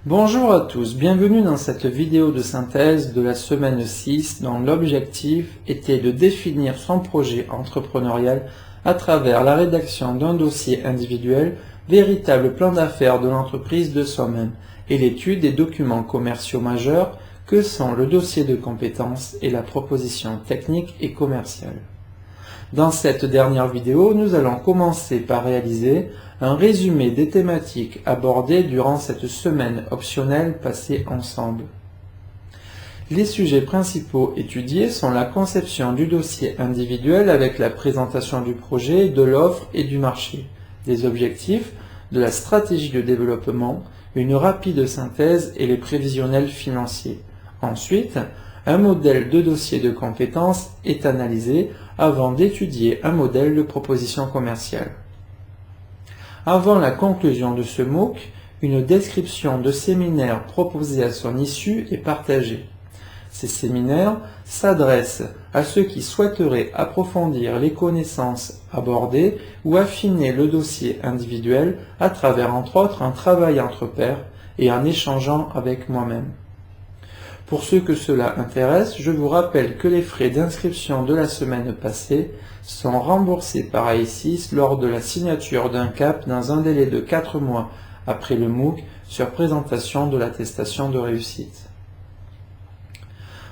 Bonjour à tous, bienvenue dans cette vidéo de synthèse de la semaine 6 dont l'objectif était de définir son projet entrepreneurial à travers la rédaction d'un dossier individuel, véritable plan d'affaires de l'entreprise de soi-même, et l'étude des documents commerciaux majeurs que sont le dossier de compétences et la proposition technique et commerciale. Dans cette dernière vidéo, nous allons commencer par réaliser un résumé des thématiques abordées durant cette semaine optionnelle passée ensemble. Les sujets principaux étudiés sont la conception du dossier individuel avec la présentation du projet, de l'offre et du marché, des objectifs, de la stratégie de développement, une rapide synthèse et les prévisionnels financiers. Ensuite, un modèle de dossier de compétences est analysé avant d'étudier un modèle de proposition commerciale. Avant la conclusion de ce MOOC, une description de séminaire proposé à son issue est partagée. Ces séminaires s'adressent à ceux qui souhaiteraient approfondir les connaissances abordées ou affiner le dossier individuel à travers entre autres un travail entre pairs et en échangeant avec moi-même. Pour ceux que cela intéresse, je vous rappelle que les frais d'inscription de la semaine passée sont remboursés par AE6 lors de la signature d'un CAP dans un délai de 4 mois après le MOOC sur présentation de l'attestation de réussite.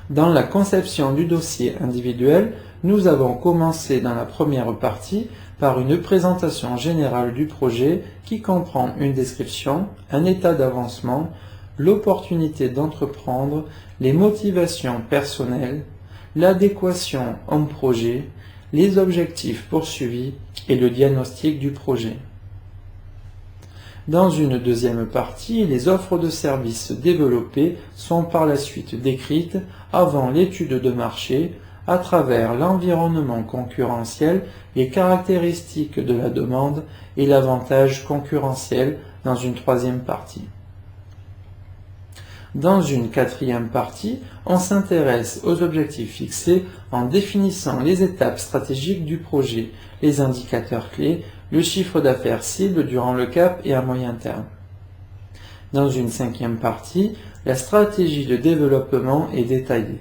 Dans la conception du dossier individuel, nous avons commencé dans la première partie par une présentation générale du projet qui comprend une description, un état d'avancement, l'opportunité d'entreprendre, les motivations personnelles, l'adéquation homme-projet, les objectifs poursuivis et le diagnostic du projet. Dans une deuxième partie, les offres de services développées sont par la suite décrites avant l'étude de marché à travers l'environnement concurrentiel, les caractéristiques de la demande et l'avantage concurrentiel dans une troisième partie. Dans une quatrième partie, on s'intéresse aux objectifs fixés en définissant les étapes stratégiques du projet, les indicateurs clés, le chiffre d'affaires cible durant le CAP et à moyen terme. Dans une cinquième partie, la stratégie de développement est détaillée.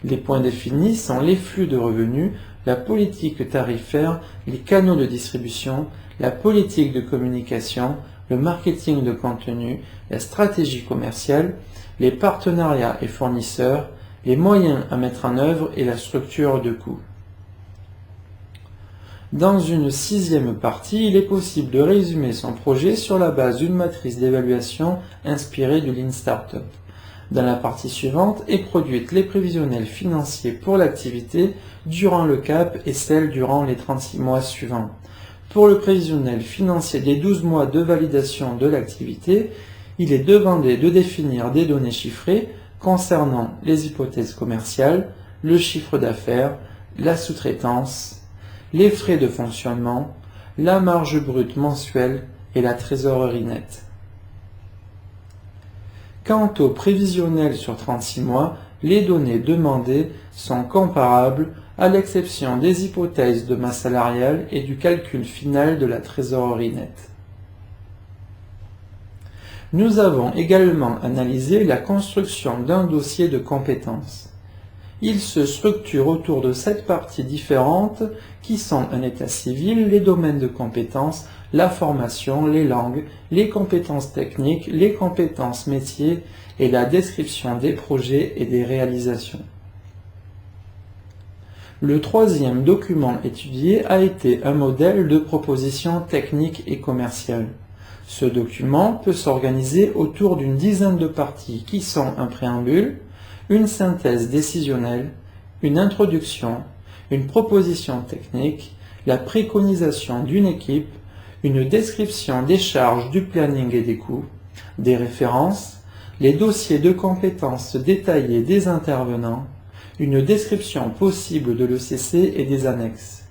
Les points définis sont les flux de revenus, la politique tarifaire, les canaux de distribution, la politique de communication, le marketing de contenu, la stratégie commerciale, les partenariats et fournisseurs, les moyens à mettre en œuvre et la structure de coûts. Dans une sixième partie, il est possible de résumer son projet sur la base d'une matrice d'évaluation inspirée du Lean Startup. Dans la partie suivante est produite les prévisionnels financiers pour l'activité durant le CAP et celle durant les 36 mois suivants. Pour le prévisionnel financier des 12 mois de validation de l'activité, il est demandé de définir des données chiffrées concernant les hypothèses commerciales, le chiffre d'affaires, la sous-traitance, les frais de fonctionnement, la marge brute mensuelle et la trésorerie nette. Quant au prévisionnel sur 36 mois, les données demandées sont comparables à l'exception des hypothèses de masse salariale et du calcul final de la trésorerie nette. Nous avons également analysé la construction d'un dossier de compétences. Il se structure autour de 7 parties différentes qui sont un état civil, les domaines de compétences, la formation, les langues, les compétences techniques, les compétences métiers et la description des projets et des réalisations. Le troisième document étudié a été un modèle de proposition technique et commerciale. Ce document peut s'organiser autour d'une dizaine de parties qui sont un préambule, une synthèse décisionnelle, une introduction, une proposition technique, la préconisation d'une équipe, une description des charges, du planning et des coûts, des références, les dossiers de compétences détaillés des intervenants, une description possible de l'ECC et des annexes.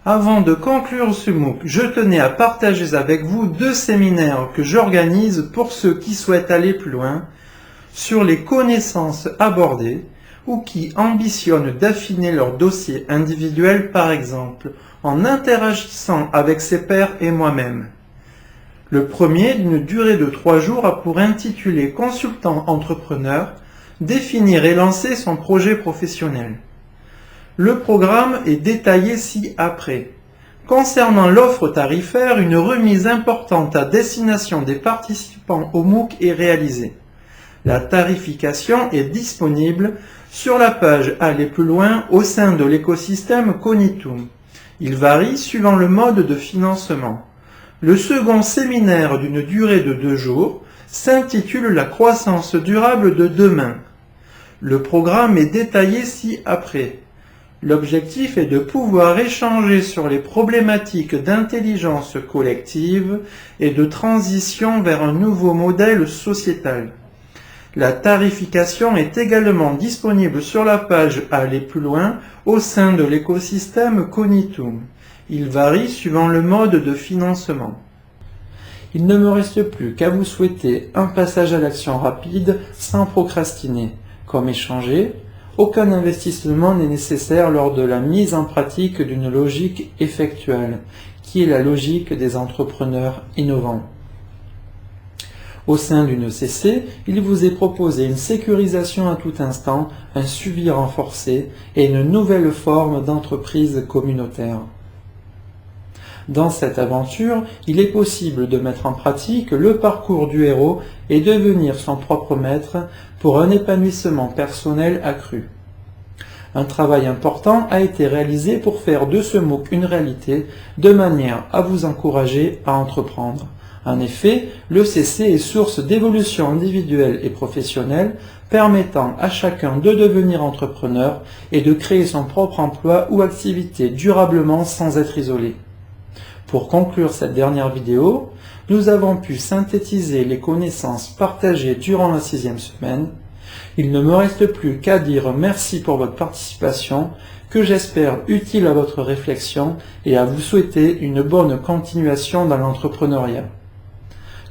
Avant de conclure ce MOOC, je tenais à partager avec vous 2 séminaires que j'organise pour ceux qui souhaitent aller plus loin sur les connaissances abordées ou qui ambitionnent d'affiner leur dossier individuel par exemple en interagissant avec ses pairs et moi-même. Le premier, d'une durée de 3 jours, a pour intitulé Consultant entrepreneur, définir et lancer son projet professionnel. Le programme est détaillé ci-après. Concernant l'offre tarifaire, une remise importante à destination des participants au MOOC est réalisée. La tarification est disponible sur la page Aller plus loin au sein de l'écosystème Cognitum. Il varie suivant le mode de financement. Le second séminaire d'une durée de 2 jours s'intitule La croissance durable de demain. Le programme est détaillé ci-après. L'objectif est de pouvoir échanger sur les problématiques d'intelligence collective et de transition vers un nouveau modèle sociétal. La tarification est également disponible sur la page Aller plus loin au sein de l'écosystème Cognitum. Il varie suivant le mode de financement. Il ne me reste plus qu'à vous souhaiter un passage à l'action rapide sans procrastiner. Comme échangé, aucun investissement n'est nécessaire lors de la mise en pratique d'une logique effectuelle, qui est la logique des entrepreneurs innovants. Au sein d'une ECC, il vous est proposé une sécurisation à tout instant, un suivi renforcé et une nouvelle forme d'entreprise communautaire. Dans cette aventure, il est possible de mettre en pratique le parcours du héros et devenir son propre maître pour un épanouissement personnel accru. Un travail important a été réalisé pour faire de ce MOOC une réalité, de manière à vous encourager à entreprendre. En effet, l'ECC est source d'évolution individuelle et professionnelle, permettant à chacun de devenir entrepreneur et de créer son propre emploi ou activité durablement sans être isolé. Pour conclure cette dernière vidéo, nous avons pu synthétiser les connaissances partagées durant la 6e semaine. Il ne me reste plus qu'à dire merci pour votre participation, que j'espère utile à votre réflexion et à vous souhaiter une bonne continuation dans l'entrepreneuriat.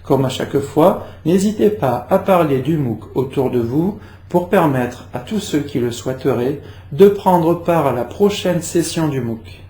Comme à chaque fois, n'hésitez pas à parler du MOOC autour de vous pour permettre à tous ceux qui le souhaiteraient de prendre part à la prochaine session du MOOC.